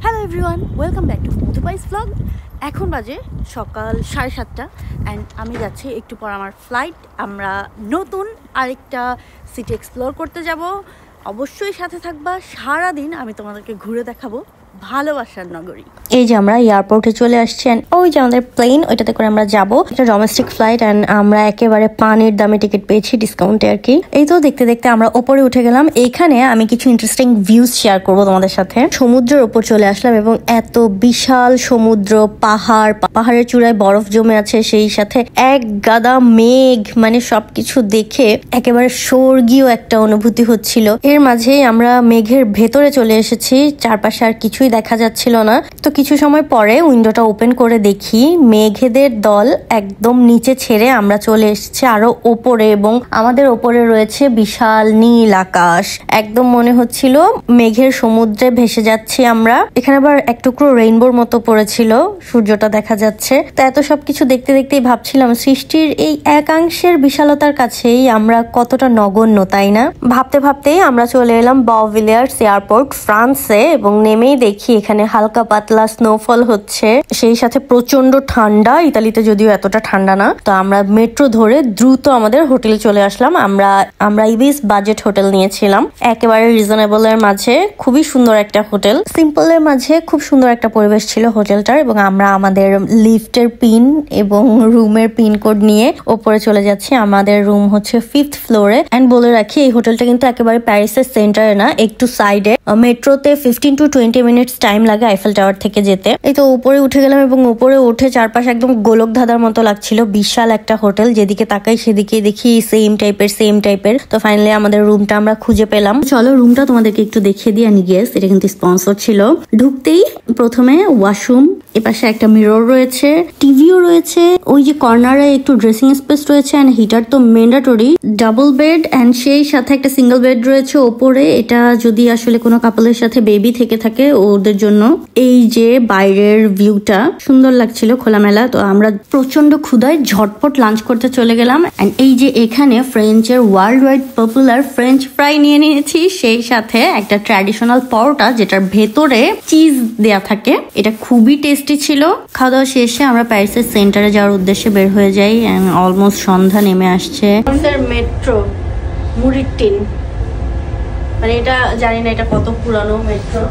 Hello everyone, welcome back to মধুপাইস blog. এখন বাজে সকাল 7:30 অ্যান্ড আমি যাচ্ছি একটু পর আমার ফ্লাইট। আমরা নতুন আরেকটা সিটি এক্সপ্লোর করতে যাব। অবশ্যই সাথে থাকবা। সারাদিন আমি তোমাদেরকে ঘুরে দেখাবো ভালোবাসার নগরী। এই যে আমরা এয়ারপোর্টে চলে আসছি, ওই যে আমাদের প্লেন, ওইটাতে করে আমরা যাব। এটা ডোমেস্টিক ফ্লাইট অ্যান্ড আমরা একেবারে পানির দামে টিকিট পেয়েছি, ডিসকাউন্টে আর কি। এই তো দেখতে দেখতে আমরা ওপরে উঠে গেলাম। এইখানে আমি কিছু ইন্টারেস্টিং ভিউজ শেয়ার করবো তোমাদের সাথে। সমুদ্রের ওপর চলে আসলাম এবং এত বিশাল সমুদ্র, পাহাড়ের চূড়ায় বরফ জমে আছে, সেই সাথে এক গাদা মেঘ, মানে সবকিছু দেখে একেবারে স্বর্গীয় একটা অনুভূতি হচ্ছিল। এর মাঝে আমরা মেঘের ভেতরে চলে এসেছি, চারপাশে আর কিছুই দেখা যাচ্ছিল না। তো কিছু সময় পরে উইন্ডোটা ওপেন করে দেখি মেঘেদের দল একদম নিচে ছেড়ে আমরা চলে এসেছি আরো ওপরে, এবং আমাদের ওপরে রয়েছে বিশাল নীল আকাশ। একদম মনে হচ্ছিল মেঘের সমুদ্রে ভেসে যাচ্ছি আমরা। এখানে আবার এক টুকরো রেইনবোর মতো পড়েছিল, সূর্যটা দেখা যাচ্ছে। তো এত সবকিছু দেখতে দেখতেই ভাবছিলাম সৃষ্টির এই একাংশের বিশালতার কাছেই আমরা কতটা নগণ্য, তাই না? ভাবতে ভাবতেই আমরা চলে এলাম বাউভিলিয়ার্স এয়ারপোর্ট, ফ্রান্সে, এবং নেমেই দেখি এখানে হালকা পাতলা স্নোফল হচ্ছে, সেই সাথে প্রচন্ড ঠান্ডা। ইতালিতে যদিও এতটা ঠান্ডা না। তো আমরা মেট্রো ধরে দ্রুত আমাদের হোটেলে চলে আসলাম। আমরা ইবিস বাজেট হোটেল নিয়েছিলাম, একেবারে রিজনেবল এর মাঝে। খুবই সুন্দর একটা হোটেল, সিম্পল এর মাঝে খুব সুন্দর একটা পরিবেশ ছিল হোটেলটার। এবং আমরা আমাদের লিফটের পিন এবং রুমের পিন কোড নিয়ে ওপরে চলে যাচ্ছি। আমাদের রুম হচ্ছে 5th ফ্লোরে। এন্ড বলে রাখি, এই হোটেলটা কিন্তু একেবারে প্যারিসের সেন্টারে না, একটু সাইডে। মেট্রোতে 15 to 20 মিনিটস টাইম লাগে আইফেল টাওয়ার থেকে যেতে। এই তো উপরে উঠে গেলাম এবং উপরে উঠে চারপাশে একদম গোলক ধাঁধার মতো লাগছিল। বিশাল একটা হোটেল, যেদিকে তাকাই সেদিকে দেখি সেম টাইপের। তো ফাইনালি আমাদের রুমটা আমরা খুঁজে পেলাম। চলো রুমটা তোমাদেরকে একটু দেখিয়ে দিই। আনি গেস এটা কিন্তু স্পন্সর ছিল। ঢুকতেই প্রথমে ওয়াশরুম, এপাশে একটা মিরর রয়েছে, টিভিও রয়েছে, ওই যে কর্নারে একটু ড্রেসিং স্পেস রয়েছে, এন্ড হিটার তো ম্যান্ডেটরি। ডাবল বেড এন্ড সেই সাথে একটা সিঙ্গেল বেড রয়েছে ওপরে। এটা যদি আসলে কোনো কাপলের সাথে বেবি থেকে থাকে ওদের জন্য। এই যে বাইরের ভিউটা সুন্দর লাগছিল, খোলামেলা। তো আমরা প্রচন্ড ক্ষুধায় ঝটপট লাঞ্চ করতে চলে গেলাম। এন্ড এই যে এখানে ফ্রেঞ্চের world wide popular French fry নিয়ে নিয়েছি, সেই সাথে একটা ট্র্যাডিশনাল পরোটা যেটার ভেতরে চিজ দেয়া থাকে। এটা খুবই টেস্টি ছিল। খাওয়া দাওয়া শেষে আমরা প্যারিসের সেন্টারে যাওয়ার উদ্দেশ্যে বের হয়ে যাই। অলমোস্ট সন্ধ্যা নেমে আসছে। মেট্রো মুড়ির টিন, মানে এটা জানি না এটা কত পুরানো মেট্রো।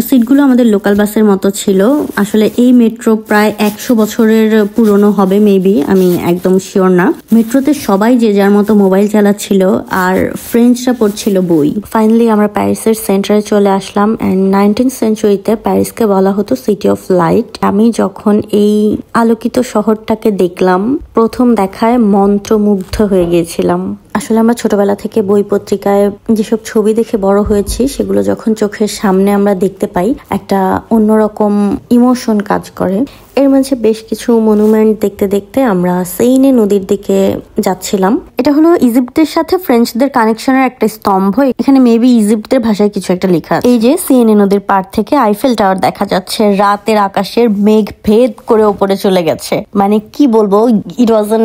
সিটগুলো আমাদের লোকাল বাসের মতো ছিল। আসলে এই মেট্রো প্রায় 100 বছরের পুরনো হবে মেবি, আমি একদম শিওর না। মেট্রোতে সবাই যে যার মতো মোবাইল চালাচ্ছিল আর ফ্রেঞ্চরা পড়ছিল বই। ফাইনালি আমরা প্যারিসের সেন্টারে চলে আসলাম। এন্ড 19th সেঞ্চুরিতে প্যারিসকে বলা হতো সিটি অফ লাইট। আমি যখন এই আলোকিত শহরটাকে দেখলাম, প্রথম দেখায় মন্ত্রমুগ্ধ হয়ে গিয়েছিলাম। আসলে আমরা ছোটবেলা থেকে বই পত্রিকায় যেসব ছবি দেখে বড় হয়েছি, সেগুলো যখন চোখের সামনে আমরা দেখতে পাই, একটা অন্যরকম ইমোশন কাজ করে। এর মাঝে বেশ কিছু মনুমেন্ট দেখতে দেখতে আমরা সেইনে নদীর দিকে যাচ্ছিলাম। এটা হলো ইজিপ্টের সাথে ফ্রেঞ্চদের কানেকশনের একটা স্তম্ভ। এখানে মেবি ইজিপ্টের ভাষায় কিছু একটা লেখা। এই যে সেইনে নদীর পাড় থেকে আইফেল টাওয়ার দেখা যাচ্ছে। রাতের আকাশের মেঘ ভেদ করে উপরে চলে গেছে, মানে কি বলবো, it was an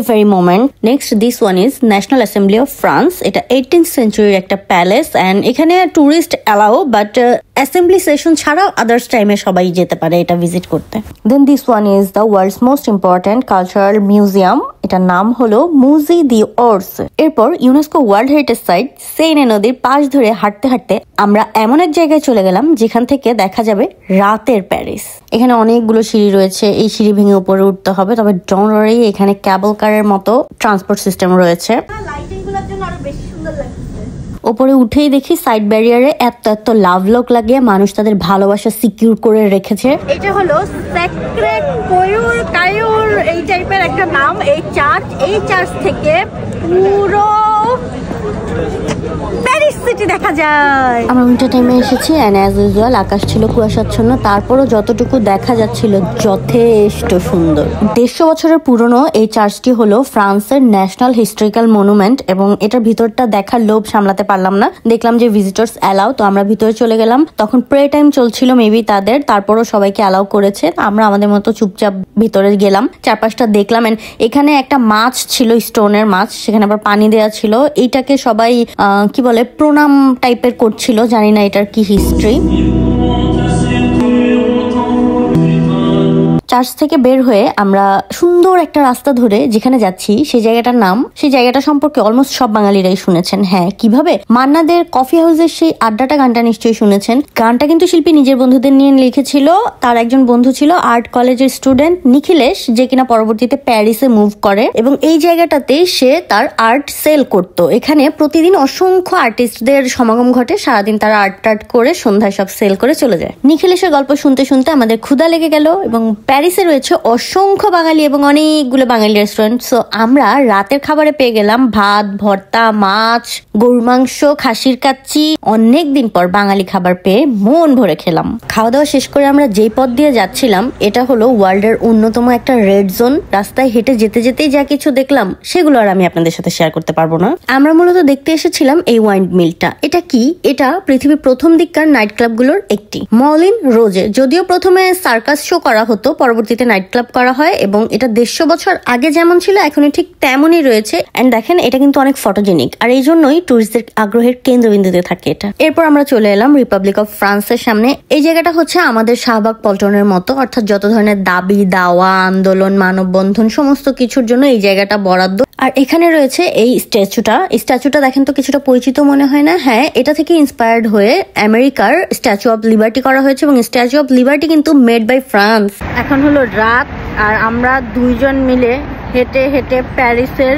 very moment. Next this one is National Assembly of France. এটা 18th সেঞ্চুরির একটা প্যালেস। এন্ড এখানে tourist allow, but assembly session ছাড়া আদার্স টাইমে সবাই যেতে পারে এটা ভিজিট করতে। Then this one is the world's most important cultural museum. এটার নাম হলো মুজি দি ওর্স। এরপর ইউনেস্কো ওয়ার্ল্ড হেরিটেজ সাইট সেইনে নদীর পাশ ধরে হাঁটতে হাঁটতে আমরা এমন এক জায়গায় চলে গেলাম যেখান থেকে দেখা যাবে রাতের প্যারিস। এখানে অনেকগুলো সিঁড়ি রয়েছে, এই সিঁড়ি ভেঙে উপরে উঠতে হবে। তবে ডোন্ট ওয়ারি, এখানে ক্যাবল কারের মতো ট্রান্সপোর্ট সিস্টেম রয়েছে। ওপরে উঠেই দেখি সাইড ব্যারিয়ারে এত লাভ লোক লাগিয়ে মানুষ তাদের ভালোবাসা সিকিউর করে রেখেছে। এটা হলো স্যাক্রে কায়োর এই টাইপের একটা নাম এই চার্চ। এই চার্চ থেকে পুরো প্যারিস সিটি দেখা যায়। আমরা উইন্টার টাইমে এসেছি এন্ড অ্যাজ ইউজুয়াল আকাশ ছিল কুয়াশাচ্ছন্ন, তারপরও যতটুকু দেখা যাচ্ছিল যথেষ্ট সুন্দর। 150 বছরের পুরনো এই চার্চটি হলো ফ্রান্সের ন্যাশনাল হিস্টোরিক্যাল মনুমেন্ট, এবং এটার ভিতরটা দেখার লোভ সামলাতে পারলাম না। দেখলাম যে ভিজিটর্স অ্যালাউ, তো আমরা ভিতরে চলে গেলাম। তখন প্রে টাইম চলছিল মেবি তাদের, তারপরও সবাইকে অ্যালাউ করেছে। আমরা আমাদের মতো চুপচাপ ভিতরে গেলাম, চারপাশটা দেখলাম। এন্ড এখানে একটা মাছ ছিল, স্টোনের মাছ, সেখানে আবার পানি দেওয়া ছিল। এইটাকে সবাই কি বলে প্রণাম টাইপের করছিল, জানি না এটার কি হিস্ট্রি। চার্চ থেকে বের হয়ে আমরা সুন্দর একটা রাস্তা ধরে যেখানে যাচ্ছি সেই জায়গাটার সম্পর্কে অলমোস্ট সব বাঙালিরাই শুনেছেন। হ্যাঁ, কিভাবে? মান্নাদের কফি হাউসের সেই আড্ডাটা গানটা নিশ্চয়ই শুনেছেন। গানটা কিন্তু শিল্পী নিজের বন্ধুদের নিয়ে লিখেছিল। তার একজন বন্ধু ছিল আর্ট কলেজের স্টুডেন্ট নিখিলেশ, যে কিনা পরবর্তীতে প্যারিসে মুভ করে এবং এই জায়গাটাতে সে তার আর্ট সেল করত। এখানে প্রতিদিন অসংখ্য আর্টিস্টদের সমাগম ঘটে, সারাদিন তারা আর্ট করে সন্ধ্যায় সব সেল করে চলে যায়। নিখিলেশের গল্প শুনতে শুনতে আমাদের ক্ষুধা লেগে গেল এবং প্যারিসে রয়েছে অসংখ্য বাঙালি এবং অনেকগুলো বাঙালি রেস্টুরেন্ট। সো আমরা রাতের খাবারে পেয়ে গেলাম ভাত, ভর্তা, মাছ, গরুর মাংস, খাসির কাচ্চি। অনেকদিন পর বাঙালি খাবার পেয়ে মন ভরে খেলাম। খাওয়া দাওয়া শেষ করে আমরা যেই পথ দিয়ে যাচ্ছিলাম এটা হলো ওয়ার্ল্ডের অন্যতম একটা রেড জোন। রাস্তায় হেঁটে যেতে যেতেই যা কিছু দেখলাম সেগুলো আর আমি আপনাদের সাথে শেয়ার করতে পারবো না। আমরা মূলত দেখতে এসেছিলাম এই ওয়াইন মিলটা। এটা কি? এটা পৃথিবীর প্রথম দিককার নাইট ক্লাবগুলোর একটি, মলিন রোজে। যদিও প্রথমে সার্কাস শো করা হতো, পরবর্তীতে নাইট ক্লাব করা হয় এবং এটা 150 বছর আগে যেমন ছিল এখনই ঠিক তেমনই রয়েছে। এন্ড দেখেন এটা কিন্তু অনেক ফটোজেনিক, আর এই জন্যই টুরিস্টদের আগ্রহের কেন্দ্রবিন্দুতে থাকে এটা। এরপর আমরা চলে এলাম রিপাবলিক অফ ফ্রান্সের সামনে। এই জায়গাটা হচ্ছে আমাদের শাহবাগ পল্টনের মতো, অর্থাৎ যত ধরনের দাবি দাওয়া, আন্দোলন, মানববন্ধন সমস্ত কিছুর জন্য এই জায়গাটা বরাদ্দ। আর এখানে রয়েছে এই স্ট্যাচুটা দেখেন তো কিছুটা পরিচিত মনে হয় না? হ্যাঁ, এটা থেকে ইন্সপায়ার্ড হয়ে আমেরিকার স্ট্যাচু অফ লিবার্টি করা হয়েছে এবং স্ট্যাচু অফ লিবার্টি কিন্তু মেড বাই ফ্রান্স। এখন হলো রাত আর আমরা দুইজন মিলে হেঁটে হেঁটে প্যারিসের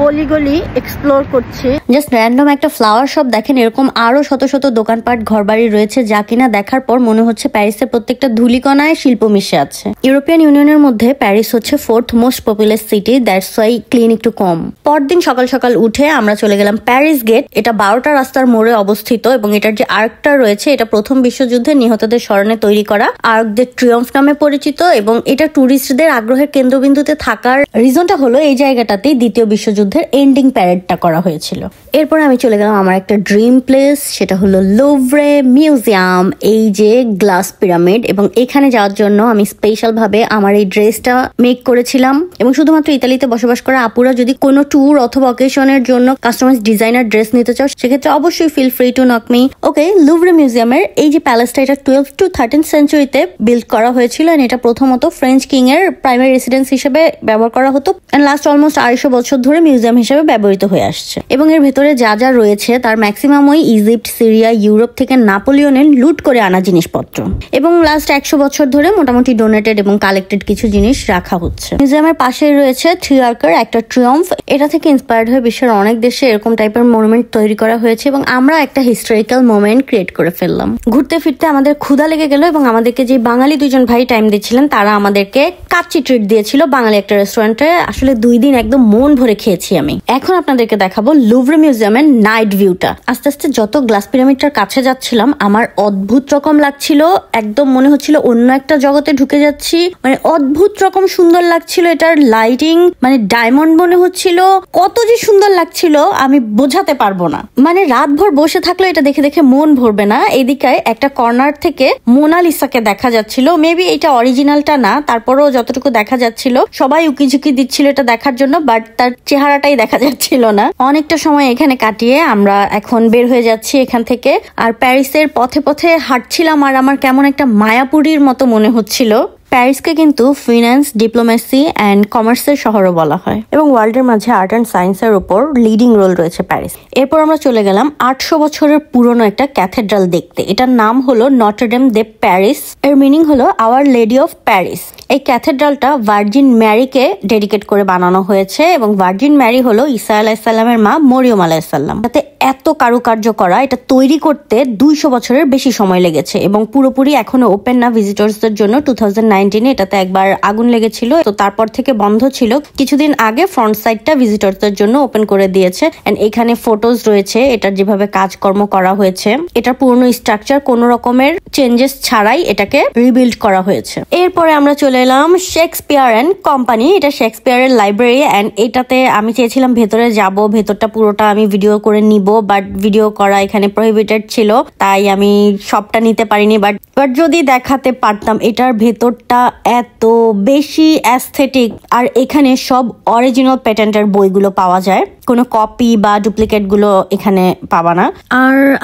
অলিগলি এক্সপ্লোর করছি। জাস্ট র্যান্ডম একটা ফ্লাওয়ার শপ দেখেন, এরকম আরো শত শত দোকানপাট ঘরবাড়ি রয়েছে যা কিনা দেখার পর মনে হচ্ছে প্যারিসের প্রত্যেকটা ধুলিকণায় শিল্প মিশে আছে। ইউরোপিয়ান ইউনিয়নের মধ্যে প্যারিস হচ্ছে 4th most popular city, that's why clean একটু কম। পরদিন সকাল সকাল উঠে আমরা চলে গেলাম প্যারিস গেট। এটা 12টা রাস্তার মোড়ে অবস্থিত এবং এটার যে আর্কটা রয়েছে এটা প্রথম বিশ্বযুদ্ধে নিহতদের স্মরণে তৈরি করা আর্ক দে ট্রিয়ম্ফ নামে পরিচিত এবং এটা টুরিস্টদের আগ্রহের কেন্দ্রবিন্দুতে থাকার রিজনটা হলো এই জায়গাটাতেই দ্বিতীয় বিশ্বযুদ্ধের এন্ডিং প্যারেডটা করা হয়েছিল। এরপর আমি চলে গেলাম আমার একটা ড্রিম প্লেস, সেটা হলো লুভরে মিউজিয়াম। এই যে গ্লাস পিরামিড, এবং এখানে যাওয়ার জন্য আমি স্পেশাল ভাবে আমার এই ড্রেসটা মেক করেছিলাম এবং শুধুমাত্র ইতালিতে বসবাস করা আপুরা যদি কোনো ট্যুর অথবা অকেশনের জন্য কাস্টমাইজ ডিজাইনার ড্রেস নিতে চাও সেক্ষেত্রে অবশ্যই feel free to knock me. Okay, Louvre মিউজিয়ামের এই যে প্যালেসটা এটা 12th to 13th সেঞ্চুরিতে বিল্ড করা হয়েছিল। এটা প্রথমত ফ্রেঞ্চ কিং এর প্রাইমারি রেসিডেন্স হিসেবে ব্যবহার করা হতো এন্ড লাস্ট অলমোস্ট 250 বছর ধরে মিউজিয়াম হিসেবে ব্যবহৃত হয়ে আসছে। এবং এর ভেতরে যা যা রয়েছে তার ম্যাক্সিমামই ইজিপ্ট, সিরিয়া, ইউরোপ থেকে নাপোলিয়নের লুট করে আনা জিনিসপত্র এবং লাস্ট 100 বছর ধরে মোটামুটি ডোনেটেড এবং কালেক্টেড কিছু জিনিস রাখা হচ্ছে। মিউজিয়ামের পাশেই রয়েছে থ্রি আর্কের একটা ট্রিয়ম্ফ। এটা থেকে ইন্সপায়ার্ড হয়ে বিশ্বের অনেক দেশে এরকম টাইপের মনুমেন্ট তৈরি করা হয়েছে এবং আমরা একটা হিস্টোরিক্যাল মোমেন্ট ক্রিয়েট করে ফেললাম। ঘুরতে ফিরতে আমাদের ক্ষুধা লেগে গেল এবং আমাদেরকে যে বাঙালি দুজন ভাই টাইম দিচ্ছিলেন তারা আমাদেরকে কাচ্চি ট্রিট দিয়েছিল বাঙালি একটা রেস্টুরেন্টে। আসলে 2 দিন একদম মন ভরে খেয়েছি আমি। এখন আপনাদেরকে দেখাবো লুভরে মিউজিয়ামের নাইট ভিউটা। আস্তে আস্তে যত গ্লাস পিরামিডটার কাছে যাচ্ছিলাম আমার অদ্ভুত রকম লাগছিল, একদম মনে হচ্ছিল অন্য একটা জগতে ঢুকে যাচ্ছি। মানে অদ্ভুত রকম সুন্দর লাগছিল, এটার লাইটিং মানে ডায়মন্ড মনে হচ্ছিল, কত যে সুন্দর লাগছিল আমি বোঝাতে পারবো না। মানে রাতভর বসে থাকলে এটা দেখে দেখে মন ভরবে না। এদিকে একটা কর্নার থেকে মোনালিসাকে দেখা যাচ্ছিল, মেবি এটা অরিজিনালটা না, তারপরেও যতটুকু দেখা যাচ্ছিল সবাই উকিঝুঁকি দিচ্ছিল এটা দেখার জন্য, বাট তার চেহারাটাই দেখা যাচ্ছিল না। অনেকটা সময় এখানে কাটিয়ে আমরা এখন বের হয়ে যাচ্ছি এখান থেকে। আর প্যারিসের পথে পথে হাঁটছিলাম আর আমার কেমন একটা মায়াপুরীর মতো মনে হচ্ছিল। প্যারিসকে কিন্তু ফিন্যান্স, ডিপ্লোমেসি অ্যান্ড কমার্সের শহরও বলা হয় এবং ওয়ার্ল্ডের মাঝে আর্ট অ্যান্ড সায়েন্সের উপর লিডিং রোল রয়েছে প্যারিস। এরপর আমরা চলে গেলাম 800 বছরের পুরনো একটা ক্যাথেড্রাল দেখতে। এটার নাম হলো নটরডেম দে প্যারিস। এর মিনিং হলো আওয়ার লেডি অফ প্যারিস। এই ক্যাথেড্রালটা ভার্জিন ম্যারিকে ডেডিকেট করে বানানো হয়েছে এবং ভার্জিন ম্যারি হলো ঈসা আলাইহিসসালামের মা মরিয়ম আলাইহিসসালাম। তাতে এত কারুকার্য করা, এটা তৈরি করতে 200 বছরের বেশি সময় লেগেছে এবং পুরোপুরি এখনো ওপেন না ভিজিটরসদের জন্য। 2019 এটাতে একবার আগুন লেগেছিল, তো তারপর থেকে বন্ধ ছিল। কিছুদিন আগে ফ্রন্ট সাইডটা ভিজিটরসদের জন্য ওপেন করে দিয়েছে এন্ড এখানে ফটোজ রয়েছে এটার যেভাবে কাজকর্ম করা হয়েছে। এটার পুরনো স্ট্রাকচার কোনো রকমের চেঞ্জেস ছাড়াই এটাকে রিবিল্ড করা হয়েছে। এরপরে আমরা চলে এলাম শেক্সপিয়ার এন্ড কোম্পানি। এটা শেক্সপিয়ারের লাইব্রেরি এন্ড এটাতে আমি চেয়েছিলাম ভেতরে যাব, ভেতরটা পুরোটা আমি ভিডিও করে নিব, বাট ভিডিও করা এখানে প্রহিবিটেড ছিল তাই আমি সবটা নিতে পারিনি। বাট যদি দেখাতে পারতাম, এটার ভেতরটা এত বেশি অ্যাস্থেটিক আর এখানে সব অরিজিনাল প্যাটেন্টের বইগুলো পাওয়া যায়। কোনো কপি বা ডুপ্লিকেট গুলো এখানে পাবা না।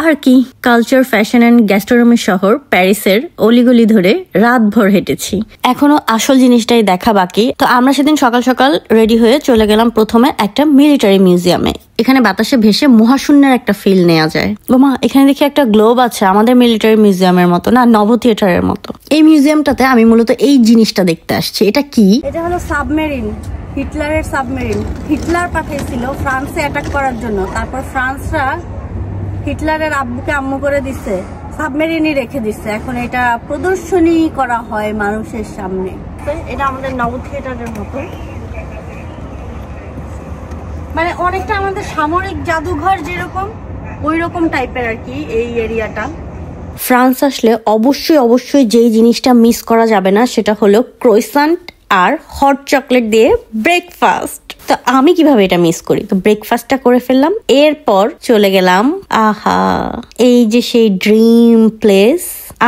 আর কি, কালচার, ফ্যাশন অ্যান্ড গ্যাস্ট্রোনমি শহর প্যারিসের অলিগলি ধরে রাতভর হেঁটেছি, এখনো আসল জিনিসটাই দেখা বাকি। তো আমরা সেদিন সকাল সকাল রেডি হয়ে চলে গেলাম প্রথমে একটা মিলিটারি মিউজিয়ামে। এখানে বাতাসে ভেসে মহাশূন্যের একটা ফিল নেওয়া যায়। বোমা, এখানে দেখি একটা গ্লোব আছে, আমাদের মিলিটারি মিউজিয়ামের মতো না, নব থিয়েটারের মতো। এই মিউজিয়ামটাতে আমি মূলত এই জিনিসটা দেখতে আসছি। এটা কি? এটা হলো সাবমেরিন, হিটলারের সাবমেরিন। হিটলার পাঠিয়েছিল ফ্রান্সে অ্যাটাক করার জন্য, তারপর ফ্রান্সরা হিটলারের আব্বুকে আম্মু করে দিচ্ছে, সাবমেরিনই রেখে দিচ্ছে। এখন এটা প্রদর্শনী করা হয় মানুষের সামনে। এটা আমাদের নব থিয়েটারের মতো, মানে অনেকটা আমাদের সামরিক জাদুঘর যেরকম ওই রকম টাইপের আর কি এই এরিয়াটা। ফ্রান্স আসলে অবশ্যই যেই জিনিসটা মিস করা যাবে না সেটা হলো ক্রোয়েসান্ট আর হট চকলেট দিয়ে ব্রেকফাস্ট। তো আমি কিভাবে এটা মিস করি, তো ব্রেকফাস্টটা করে ফেললাম, এরপর চলে গেলাম আহা এই যে সেই ড্রিম প্লেস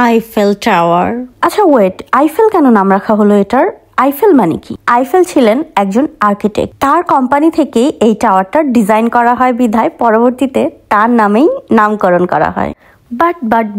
আইফেল টাওয়ার। আচ্ছা ওয়েট, আইফেল কেন নাম রাখা হলো এটার? আইফেল মানে কি? আইফেল ছিলেন একজন আর্কিটেক্ট, তার কোম্পানি থেকে এই টাওয়ারটা ডিজাইন করা হয় বিধায় পরবর্তীতে তার নামেই নামকরণ করা হয়।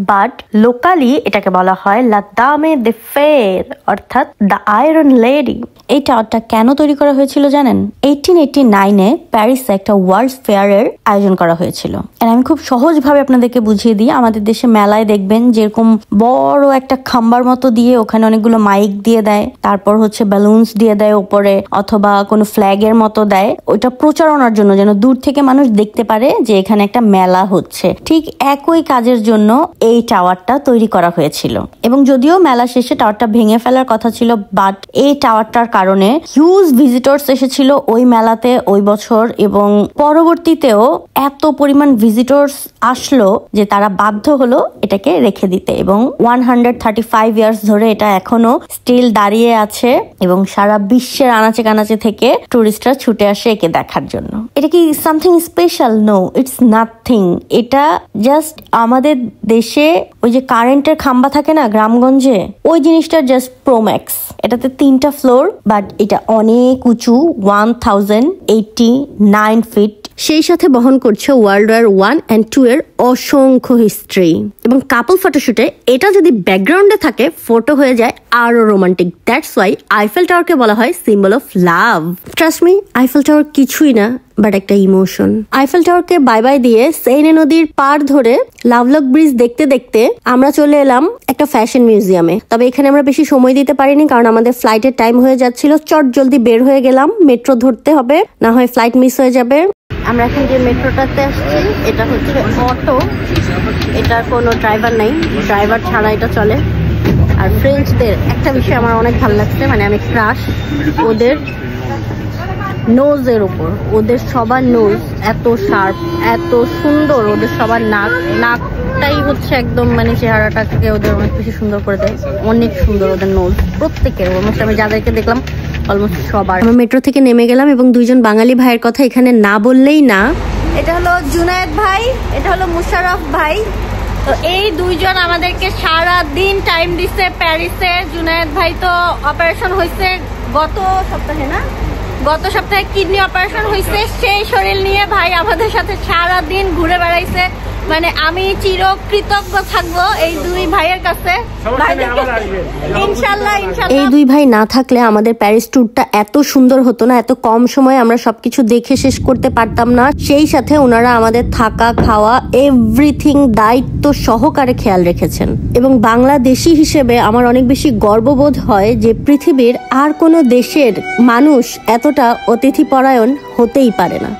বাট লোকালি এটাকে বলা হয় লা দামে দে ফের, অর্থাৎ দ্য আয়রন লেডি। এই টাওয়ারটা কেন তৈরি করা হয়েছিল জানেন? 1889-এ প্যারিসে একটা ওয়ার্ল্ড ফেয়ারের আয়োজন করা হয়েছিল। আর আমি খুব সহজভাবে আপনাদেরকে বুঝিয়ে দিই। আমাদের দেশে মেলায় দেখবেন যেরকম বড় একটা খাম্বার মতো দিয়ে ওখানে অনেকগুলো মাইক দিয়ে দেয়, তারপর হচ্ছে ব্যালুনস দিয়ে দেয় ওপরে, অথবা কোনো ফ্ল্যাগের মতো দেয়, ওইটা প্রচারণার জন্য, যেন দূর থেকে মানুষ দেখতে পারে যে এখানে একটা মেলা হচ্ছে। ঠিক একই কাজের জন্য এই টাওয়ারটা তৈরি করা হয়েছিল। এবং যদিও মেলা শেষে টাওয়ারটা ভেঙে ফেলার কথা ছিল, বাট এই টাওয়ারটার কারণে হিউজ ভিজিটর্স এসেছিল ওই মেলাতে ওই বছর, এবং পরবর্তীতেও এত পরিমাণ ভিজিটর্স আসলো যে তারা বাধ্য হলো এটাকে রেখে দিতে। এবং 135 ইয়ার্স ধরে এটা এখনো স্টিল দাঁড়িয়ে আছে এবং সারা বিশ্বের আনাচে কানাচে থেকে টুরিস্টরা ছুটে আসে একে দেখার জন্য। এটা কি something special? No, it's nothing. এটা জাস্ট আমাদের দেশে ওই যে কারেন্টের খাম্বা থাকে না গ্রামগঞ্জে, ওই জিনিসটার জাস্ট প্রোম্যাক্স। এটাতে 3টা ফ্লোর, বাট এটা অনেক উঁচু, 1089 ফিট। সেই সাথে বহন করছে ওয়ার্ল্ড ওয়ার 1 and 2 এর অসংখ্য হিস্ট্রি। এবং কাপল ফটোশুটে এটা যদি ব্যাকগ্রাউন্ডে থাকে, ফটো হয়ে যায় আরো রোমান্টিক। দ্যাটস ওয়াই আইফেল টাওয়ারকে বলা হয় symbol of love. Trust me, Eiffel tower কিছুই না বাট একটা ইমোশন। আইফেল টাওয়ারকে বাই বাই দিয়ে সেইনে নদীর পার ধরে লাভলক ব্রিজ দেখতে দেখতে আমরা চলে এলাম একটা ফ্যাশন মিউজিয়ামে। তবে এখানে আমরা বেশি সময় দিতে পারিনি, কারণ আমাদের ফ্লাইটের টাইম হয়ে যাচ্ছিল। চট জলদি বের হয়ে গেলাম, মেট্রো ধরতে হবে, না হয় ফ্লাইট মিস হয়ে যাবে। আমরা এখন যে মেট্রোটাতে আসছি এটা হচ্ছে অটো, এটার কোনো ড্রাইভার নাই, ড্রাইভার ছাড়া এটা চলে। আর ফ্রেঞ্চদের একটা বিষয় আমার অনেক ভালো লাগছে, মানে আমি ক্রাশ ওদের নোজের উপর। ওদের সবার নোজ এত শার্প, এত সুন্দর, ওদের সবার নাকটাই হচ্ছে একদম মানে চেহারাটাকে ওদের অনেক বেশি সুন্দর করে দেয়। অনেক সুন্দর ওদের নোজ প্রত্যেকের, অলমোস্ট আমি যাদেরকে দেখলাম অলমোস্ট সবার। আমরা মেট্রো থেকে নেমে গেলাম এবং দুইজন বাঙালি ভাইয়ের কথা এখানে না বললেই না। এটা হলো জুনায়েদ ভাই, এটা হলো মুশারফ ভাই। তো এই দুইজন আমাদেরকে সারা দিন টাইম দিচ্ছে প্যারিসে। জুনায়েদ ভাই তো অপারেশন হয়েছে গত সপ্তাহে, না গত সপ্তাহে কিডনি অপারেশন হয়েছে, সেই শরীর নিয়ে ভাই আমাদের সাথে সারা দিন ঘুরে বেড়াইছে। মানে আমি চিরকৃতজ্ঞ থাকবো এই দুই ভাইয়ের কাছে। ইনশাআল্লাহ এই দুই ভাই না থাকলে আমাদের প্যারিস ট্যুরটা এত সুন্দর হতো না, এত কম সময়ে আমরা সবকিছু দেখে শেষ করতে পারতাম না। সেই সাথে ওনারা আমাদের থাকা খাওয়া এভরিথিং দায়িত্ব সহকারে খেয়াল রেখেছেন। এবং বাংলাদেশি হিসেবে আমার অনেক বেশি গর্ববোধ হয় যে পৃথিবীর আর কোনো দেশের মানুষ এতটা অতিথি পরায়ণ হতেই পারে না।